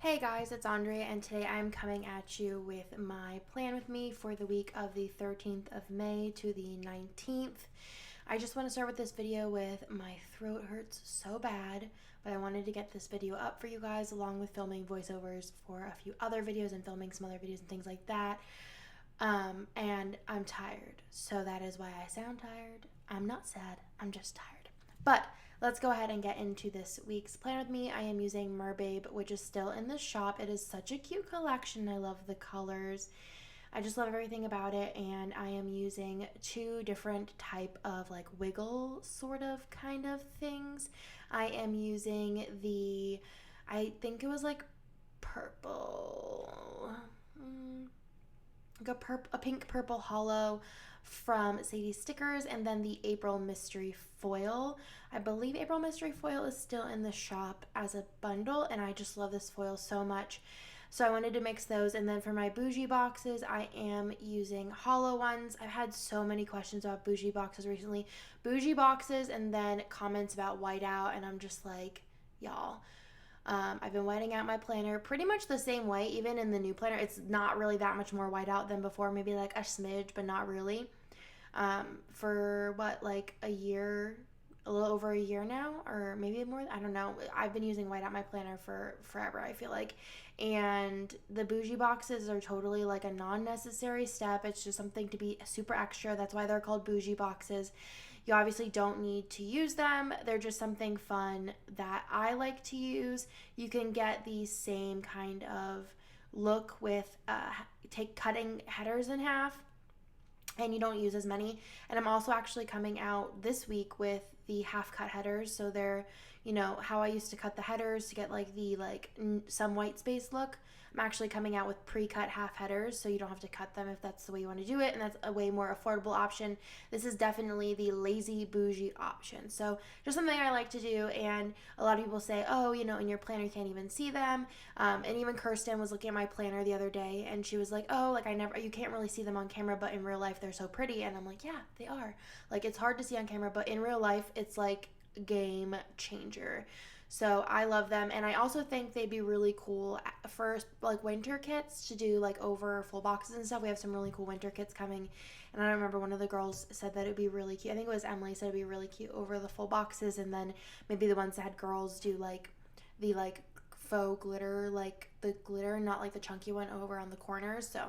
Hey guys, it's Andrea, and today I'm coming at you with my plan with me for the week of the 13th of May to the 19th. I just want to start with this video with my throat hurts so bad, but I wanted to get this video up for you guys along with filming voiceovers for a few other videos and filming some other videos and things like that. And I'm tired, so that is why I sound tired. I'm not sad, I'm just tired. But let's go ahead and get into this week's plan with me. I am using Merbabe, which is still in the shop. It is such a cute collection. I love the colors. I just love everything about it, and I am using two different type of like wiggle sort of kind of things. I am using I think it was like purple, a pink purple hollow from Sadie Stickers, and then the April Mystery Foil. I believe April Mystery Foil is still in the shop as a bundle, and I just love this foil so much. So I wanted to mix those. And then for my bougie boxes, I am using hollow ones. I've had so many questions about bougie boxes recently. Bougie boxes and then comments about whiteout, and I'm just like, y'all. I've been whiting out my planner pretty much the same way, even in the new planner. It's not really that much more white out than before, maybe like a smidge, but not really. For what, like a year, a little over a year now, or maybe more, I don't know. I've been using white out my planner for forever, I feel like. And the bougie boxes are totally like a non-necessary step. It's just something to be super extra. That's why they're called bougie boxes. You obviously don't need to use them. They're just something fun that I like to use. You can get the same kind of look with cutting headers in half, and you don't use as many. And I'm also actually coming out this week with the half cut headers. So they're, how I used to cut the headers to get like the some white space look. I'm actually coming out with pre-cut half headers, so you don't have to cut them if that's the way you want to do it, and that's a way more affordable option. This is definitely the lazy bougie option. So just something I like to do, and a lot of people say, oh, in your planner you can't even see them. And even Kirsten was looking at my planner the other day, and she was like, oh, like you can't really see them on camera, but in real life they're so pretty. And I'm like, yeah, they are. Like, it's hard to see on camera, but in real life it's like game changer. So I love them, and I also think they'd be really cool for like winter kits to do like over full boxes and stuff. We have some really cool winter kits coming, and I remember one of the girls said that it'd be really cute. I think it was Emily said it'd be really cute over the full boxes, and then maybe the ones that had girls do like the faux glitter, like the glitter, not like the chunky one over on the corners. So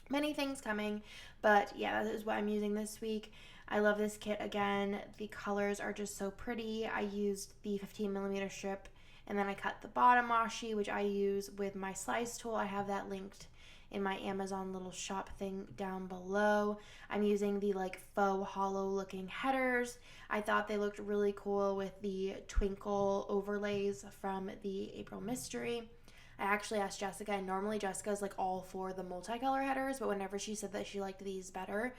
many things coming, but yeah, that is what I'm using this week. I love this kit again. The colors are just so pretty. I used the 15mm strip, and then I cut the bottom washi, which I use with my slice tool. I have that linked in my Amazon little shop thing down below. I'm using the faux hollow looking headers. I thought they looked really cool with the twinkle overlays from the April Mystery. I actually asked Jessica, and normally Jessica is all for the multicolor headers, but whenever she said that she liked these better,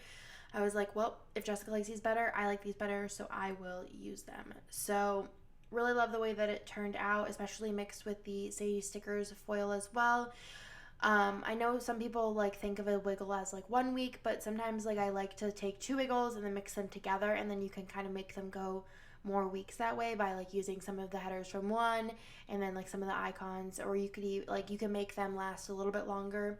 I was like, well, if Jessica likes these better, I like these better, so I will use them. So really love the way that it turned out, especially mixed with the Sadie Stickers foil as well. I know some people think of a wiggle as 1 week, but sometimes I like to take two wiggles and then mix them together, and then you can kind of make them go more weeks that way by using some of the headers from one and then some of the icons, or you could you can make them last a little bit longer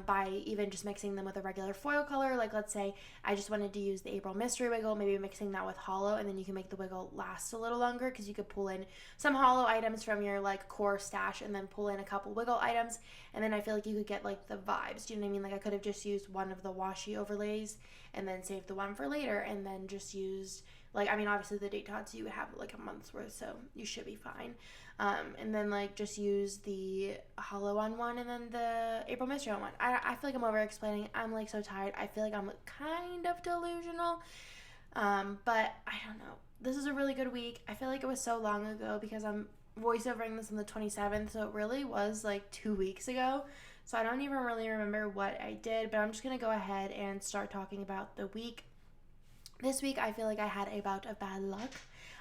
by even just mixing them with a regular foil color. Let's say I just wanted to use the April Mystery wiggle, maybe mixing that with hollow, and then you can make the wiggle last a little longer because you could pull in some hollow items from your core stash and then pull in a couple wiggle items, and then I feel you could get the vibes. Do you know what I mean? I could have just used one of the washi overlays and then saved the one for later, and then just used obviously the date dots you would have a month's worth, so you should be fine. And then just use the hollow on one and then the April Mystery on one. I feel I'm over explaining. I'm so tired. I feel I'm kind of delusional. But I don't know. This is a really good week. I feel it was so long ago because I'm voiceovering this on the 27th, so it really was 2 weeks ago. So I don't even really remember what I did, but I'm just gonna go ahead and start talking about the week. This week, I feel I had a bout of bad luck.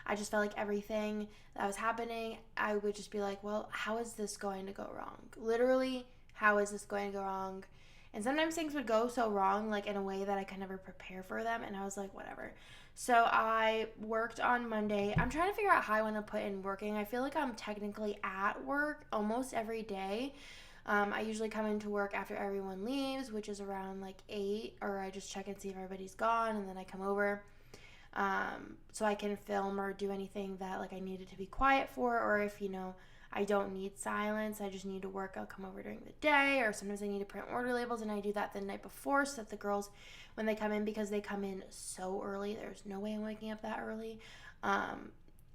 I just felt everything that was happening, I would just be well, how is this going to go wrong? Literally, how is this going to go wrong? And sometimes things would go so wrong, in a way that I could never prepare for them, and I was whatever. So I worked on Monday. I'm trying to figure out how I want to put in working. I feel like I'm technically at work almost every day. I usually come into work after everyone leaves, which is around like 8, or I just check and see if everybody's gone, and then I come over. So I can film or do anything that like I needed to be quiet for, or if I don't need silence, I just need to work, I'll come over during the day, or sometimes I need to print order labels, and I do that the night before so that the girls, when they come in, because they come in so early, there's no way I'm waking up that early.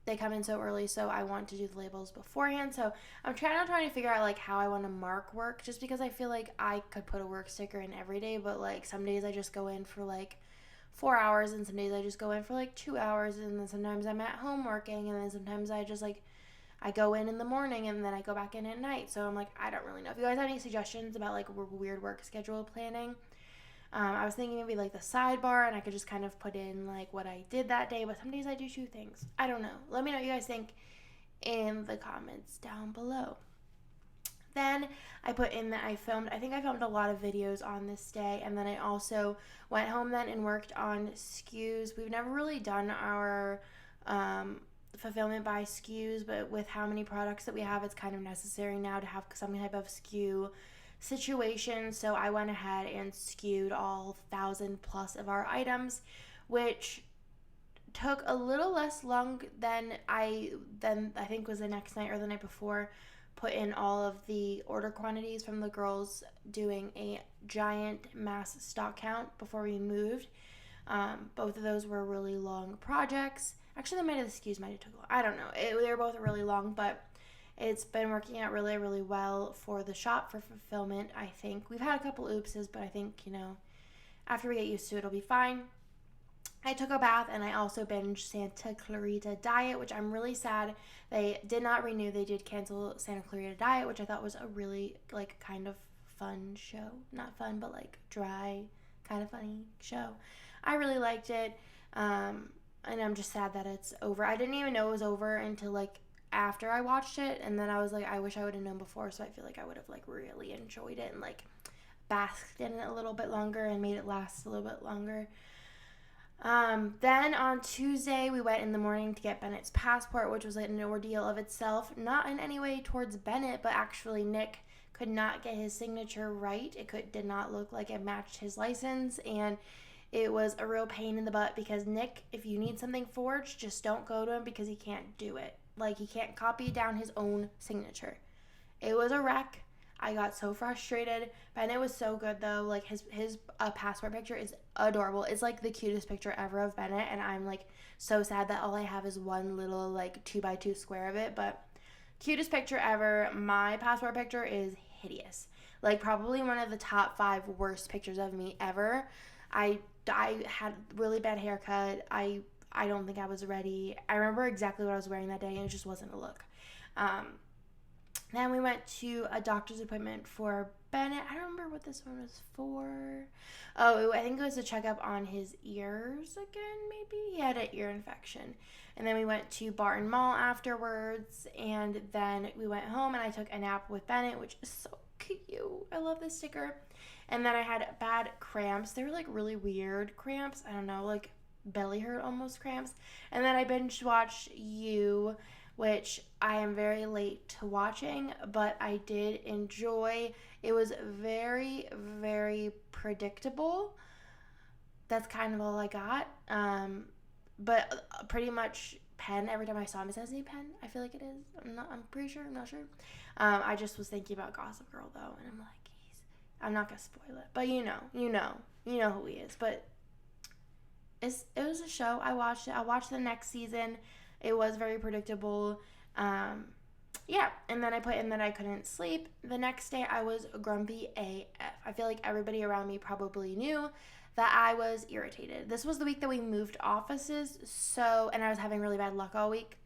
They come in so early, so I want to do the labels beforehand. So I'm trying to figure out like how I want to mark work, just because I feel like I could put a work sticker in every day, but like some days I just go in for like 4 hours, and some days I just go in for like 2 hours, and then sometimes I'm at home working, and then sometimes I just like I go in the morning and then I go back in at night. So I'm like, I don't really know. If you guys have any suggestions about like weird work schedule planning, I was thinking maybe like the sidebar, and I could just kind of put in like what I did that day, but some days I do 2 things. I don't know. Let me know what you guys think in the comments down below. Then I put in that I filmed a lot of videos on this day, and then I also went home then and worked on SKUs. We've never really done our fulfillment by SKUs, but with how many products that we have, it's kind of necessary now to have some type of SKU situation. So I went ahead and SKU'd all 1,000 plus of our items, which took a little less long than I think was the next night or the night before. Put in all of the order quantities from the girls doing a giant mass stock count before we moved. Both of those were really long projects. Actually, the SKUs might have took long. I don't know. They were both really long, but it's been working out really, really well for the shop for fulfillment. I think we've had a couple oopses, but I think after we get used to it, it'll be fine. I took a bath, and I also binged Santa Clarita Diet, which I'm really sad they did not renew. They did cancel Santa Clarita Diet, which I thought was a really like kind of fun show. Not fun, but like dry, kind of funny show. I really liked it, and I'm just sad that it's over. I didn't even know it was over until like after I watched it, and then I was like, I wish I would have known before, so I feel like I would have like really enjoyed it and like basked in it a little bit longer and made it last a little bit longer. Then on Tuesday, we went in the morning to get Bennett's passport, which was like an ordeal of itself. Not in any way towards Bennett, but actually Nick could not get his signature right. Did not look like it matched his license, and it was a real pain in the butt because Nick, if you need something forged, just don't go to him because he can't do it. Like, he can't copy down his own signature. It was a wreck. I got so frustrated. Bennett was so good though. Like his passport picture is adorable. It's like the cutest picture ever of Bennett, and I'm like so sad that all I have is one little like 2x2 square of it. But cutest picture ever. My passport picture is hideous. Like probably one of the top 5 worst pictures of me ever. I had really bad haircut. I don't think I was ready. I remember exactly what I was wearing that day, and it just wasn't a look. Then we went to a doctor's appointment for Bennett. I don't remember what this one was for. Oh, I think it was a checkup on his ears again, maybe. He had an ear infection. And then we went to Barton Mall afterwards. And then we went home, and I took a nap with Bennett, which is so cute. I love this sticker. And then I had bad cramps. They were like really weird cramps. I don't know, like belly hurt almost cramps. And then I binge watched You, which I am very late to watching, but I did enjoy. It was very, very predictable. That's kind of all I got. But pretty much Penn, every time I saw him, is his name Penn? I feel like it is. I'm pretty sure. I'm not sure. I just was thinking about Gossip Girl, though, and I'm like, I'm not going to spoil it. But you know who he is. But it was a show. I watched it. I watched the next season. It was very predictable. Yeah, and then I put in that I couldn't sleep. The next day, I was grumpy AF. I feel like everybody around me probably knew that I was irritated. This was the week that we moved offices, and I was having really bad luck all week.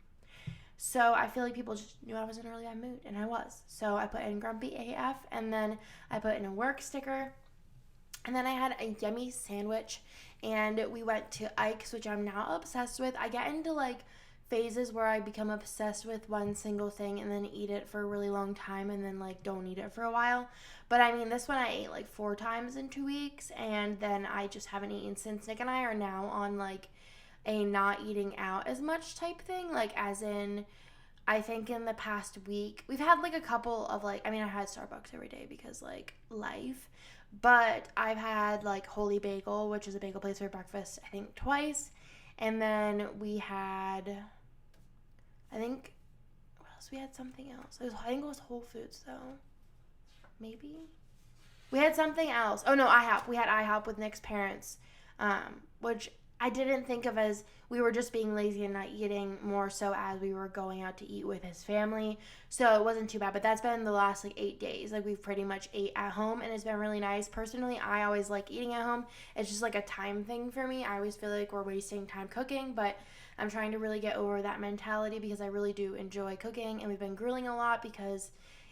So I feel like people just knew I was in a really bad mood, and I was. So I put in grumpy AF, and then I put in a work sticker, and then I had a yummy sandwich, and we went to Ike's, which I'm now obsessed with. I get into like phases where I become obsessed with one single thing and then eat it for a really long time and then like don't eat it for a while. But I mean, this one I ate like 4 times in 2 weeks, and then I just haven't eaten since. Nick and I are now on like a not eating out as much type thing. Like, as in, I think in the past week, we've had like a couple of like, I mean, I had Starbucks every day because like life, but I've had like Holy Bagel, which is a bagel place for breakfast, I think twice. And then we had, I think, what else? We had something else. I think it was Whole Foods though. Maybe? We had something else. Oh no, IHOP. We had IHOP with Nick's parents, which I didn't think of as we were just being lazy and not eating, more so as we were going out to eat with his family. So it wasn't too bad. But that's been the last like 8 days. Like we've pretty much ate at home, and it's been really nice. Personally, I always like eating at home. It's just like a time thing for me. I always feel like we're wasting time cooking, but I'm trying to really get over that mentality because I really do enjoy cooking, and we've been grilling a lot because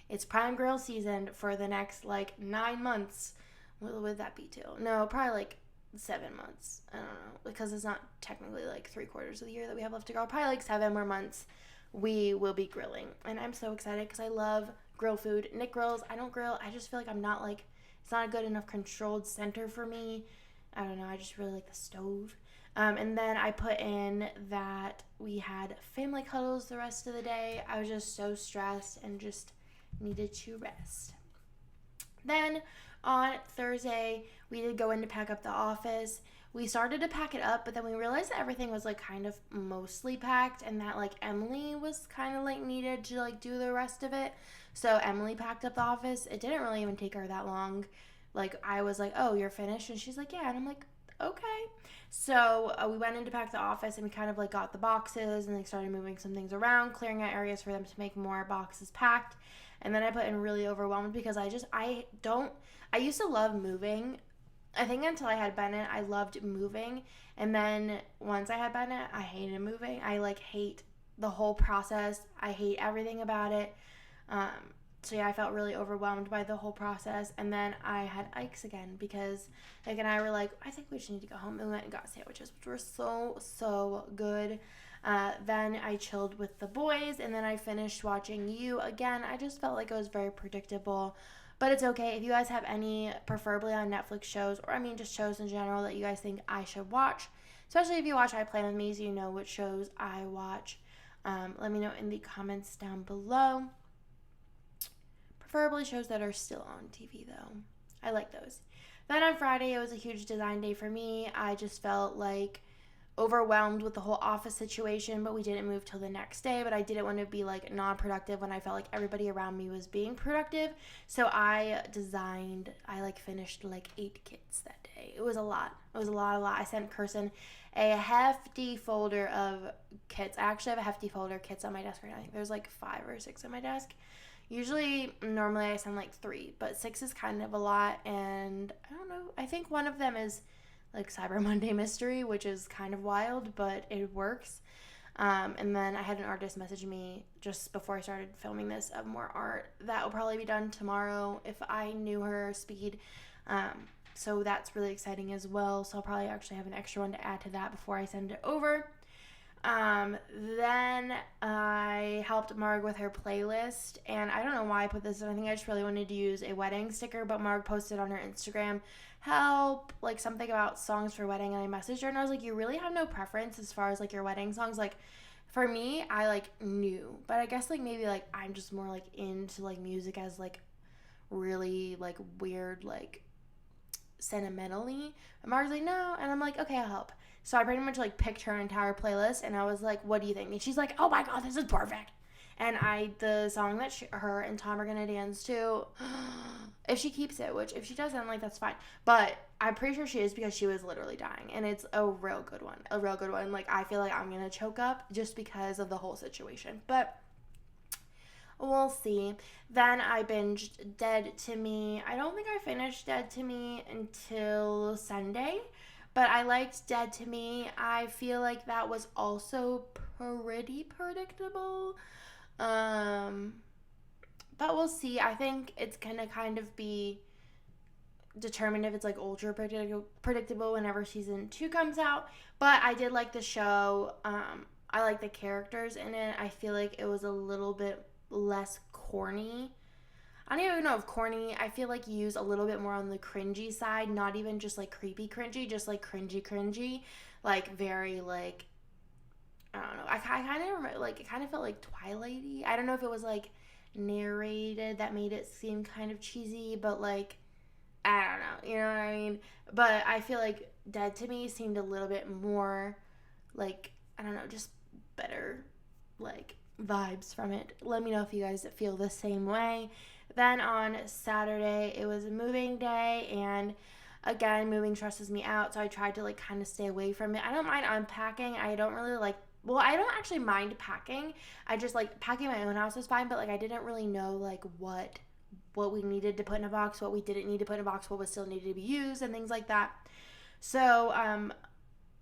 it's prime grill season for the next like 9 months. What would that be till? No, probably like 7 months. I don't know, because it's not technically like 3/4 of the year that we have left to go. Probably like 7 more months we will be grilling, and I'm so excited because I love grill food. Nick grills. I don't grill. I just feel like I'm not like, it's not a good enough controlled center for me. I don't know. I just really like the stove. And then I put in that we had family cuddles the rest of the day. I was just so stressed and just needed to rest. Then on Thursday, we did go in to pack up the office. We started to pack it up, but then we realized that everything was like kind of mostly packed, and that like Emily was kind of like needed to like do the rest of it. So Emily packed up the office. It didn't really even take her that long. Like I was like, "Oh, you're finished?" And she's like, "Yeah." And I'm like, "Okay." So we went in to pack the office, and we kind of like got the boxes and like started moving some things around, clearing out areas for them to make more boxes packed. And then I put in really overwhelmed because I used to love moving. I think until I had Bennett, I loved moving. And then once I had Bennett, I hated moving. I like hate the whole process. I hate everything about it. Um, so yeah, I felt really overwhelmed by the whole process. And then I had Ike's again because Ike and I were like, I think we just need to go home. And we went and got sandwiches, which were so good. Then I chilled with the boys, and then I finished watching You again. I just felt like it was very predictable, but it's okay. If you guys have any, preferably on Netflix shows, or I mean just shows in general that you guys think I should watch, especially if you watch I Plan With Me, so you know which shows I watch, let me know in the comments down below. Preferably shows that are still on TV though. I like those. Then on Friday, it was a huge design day for me. I just felt like overwhelmed with the whole office situation, but we didn't move till the next day. But I didn't want to be like non-productive when I felt like everybody around me was being productive. So I like finished like 8 kits that day. It was a lot. I sent Kirsten a hefty folder of kits. I actually have a hefty folder of kits on my desk right now. I think there's like 5 or 6 on my desk. Normally I send like 3, but 6 is kind of a lot. And I don't know, I think one of them is like Cyber Monday Mystery, which is kind of wild, but it works. And then I had an artist message me just before I started filming this of more art that will probably be done tomorrow if I knew her speed. So that's really exciting as well. So I'll probably actually have an extra one to add to that before I send it over. Then I helped Marg with her playlist, and I don't know why I put this in. I think I just really wanted to use a wedding sticker, but Marg posted on her Instagram, help, like something about songs for wedding, and I messaged her and I was like, you really have no preference as far as like your wedding songs? Like for me, I like knew, but I guess like maybe like I'm just more like into like music as like really like weird, like sentimentally. And Marg's like, no, and I'm like, okay, I'll help. So I pretty much like picked her entire playlist, and I was like, what do you think? And she's like, oh my god, this is perfect. And the song that her and Tom are gonna dance to, if she keeps it, which if she doesn't, like that's fine. But I'm pretty sure she is because she was literally dying, and it's a real good one. Like I feel like I'm gonna choke up just because of the whole situation. But we'll see. Then I binged Dead to Me. I don't think I finished Dead to Me until Sunday, but I liked Dead to Me. I feel like that was also pretty predictable. But we'll see. I think it's gonna kind of be determined if it's like ultra predictable whenever season 2 comes out. But I did like the show. I like the characters in it. I feel like it was a little bit less corny. I don't even know if corny. I feel like used a little bit more on the cringy side, not even just like creepy cringy, just like cringy. like very like, I don't know. I kind of remember, like, it kind of felt like Twilighty. I don't know if it was like narrated that made it seem kind of cheesy, but like, I don't know. You know what I mean? But I feel like Dead to Me seemed a little bit more like, I don't know, just better like vibes from it. Let me know if you guys feel the same way. Then on Saturday, it was a moving day, and again, moving stresses me out, so I tried to like kind of stay away from it. I don't mind unpacking. I don't really like, well, I don't actually mind packing. I just like packing my own house is fine, but like I didn't really know like what we needed to put in a box, what we didn't need to put in a box, what was still needed to be used, and things like that. So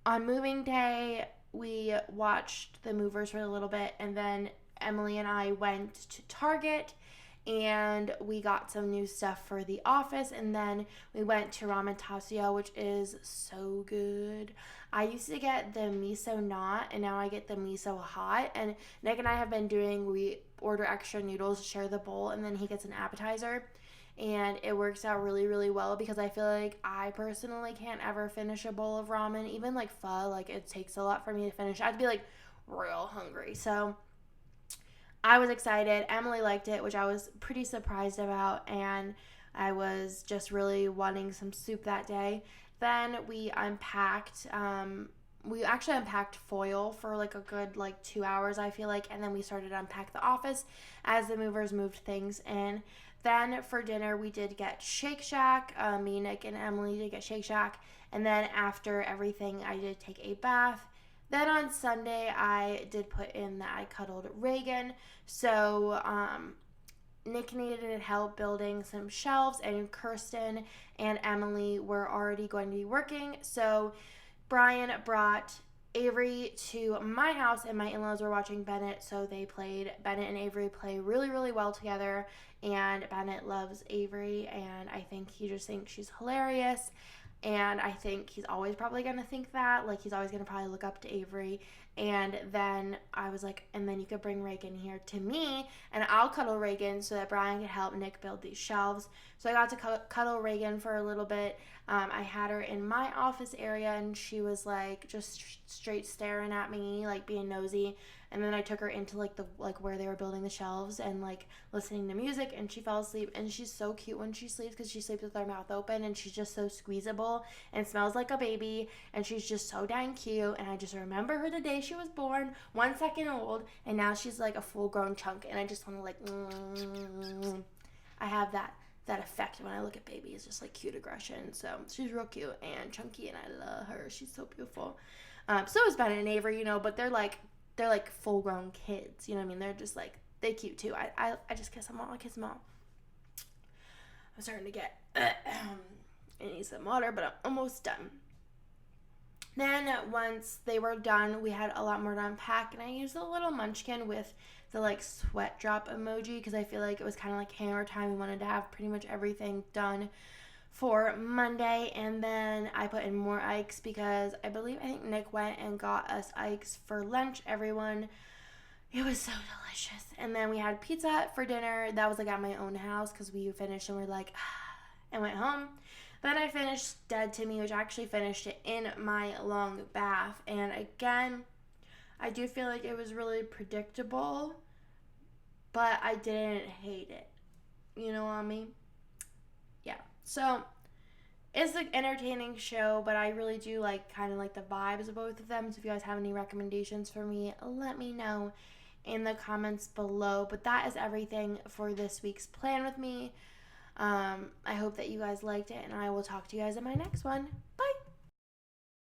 on moving day, we watched the movers for a little bit, and then Emily and I went to Target and we got some new stuff for the office, and then we went to Ramen Tasio, which is so good. I used to get the miso not, and now I get the miso hot, and Nick and I have been doing, we order extra noodles, share the bowl, and then he gets an appetizer, and it works out really, really well because I feel like I personally can't ever finish a bowl of ramen, even like pho, like it takes a lot for me to finish. I'd be like real hungry, so I was excited. Emily liked it, which I was pretty surprised about, and I was just really wanting some soup that day. Then we unpacked. We actually unpacked foil for like a good like 2 hours, I feel like, and then we started to unpack the office as the movers moved things in. Then for dinner, we did get Shake Shack. Me, Nick, and Emily did get Shake Shack, and then after everything, I did take a bath. Then on Sunday, I did put in that I cuddled Reagan. So Nick needed help building some shelves, and Kirsten and Emily were already going to be working. So Brian brought Avery to my house, and my in-laws were watching Bennett. So they played, Bennett and Avery play really, really well together. And Bennett loves Avery, and I think he just thinks she's hilarious. And I think he's always probably going to think that. Like, he's always going to probably look up to Avery. And then I was like, and then you could bring Reagan here to me, and I'll cuddle Reagan so that Brian could help Nick build these shelves. So I got to cuddle Reagan for a little bit. I had her in my office area, and she was like just straight staring at me, like being nosy. And then I took her into like where they were building the shelves and like listening to music, and she fell asleep. And she's so cute when she sleeps because she sleeps with her mouth open, and she's just so squeezable and smells like a baby, and she's just so dang cute. And I just remember her the day she was born, 1 second old, and now she's like a full grown chunk, and I just want to like I have that effect when I look at babies, just like cute aggression. So she's real cute and chunky, and I love her. She's so beautiful. So is Bennett and Avery, you know, but they're like full grown kids, you know what I mean? They're just like, they cute too. I just kiss them all. I kiss them all. I'm starting to get I need some water, but I'm almost done. Then once they were done, we had a lot more to unpack, and I used a little munchkin with the like sweat drop emoji because I feel like it was kind of like hammer time. We wanted to have pretty much everything done for Monday. And then I put in more Ikes because I think Nick went and got us Ikes for lunch, everyone. It was so delicious. And then we had Pizza Hut for dinner. That was like at my own house because we finished and we're like, and went home. Then I finished Dead to Me, which I actually finished it in my long bath. And again, I do feel like it was really predictable, but I didn't hate it. You know what I mean? Yeah. So it's an entertaining show, but I really do like kind of like the vibes of both of them. So if you guys have any recommendations for me, let me know in the comments below. But that is everything for this week's Plan With Me. I hope that you guys liked it, and I will talk to you guys in my next one. Bye!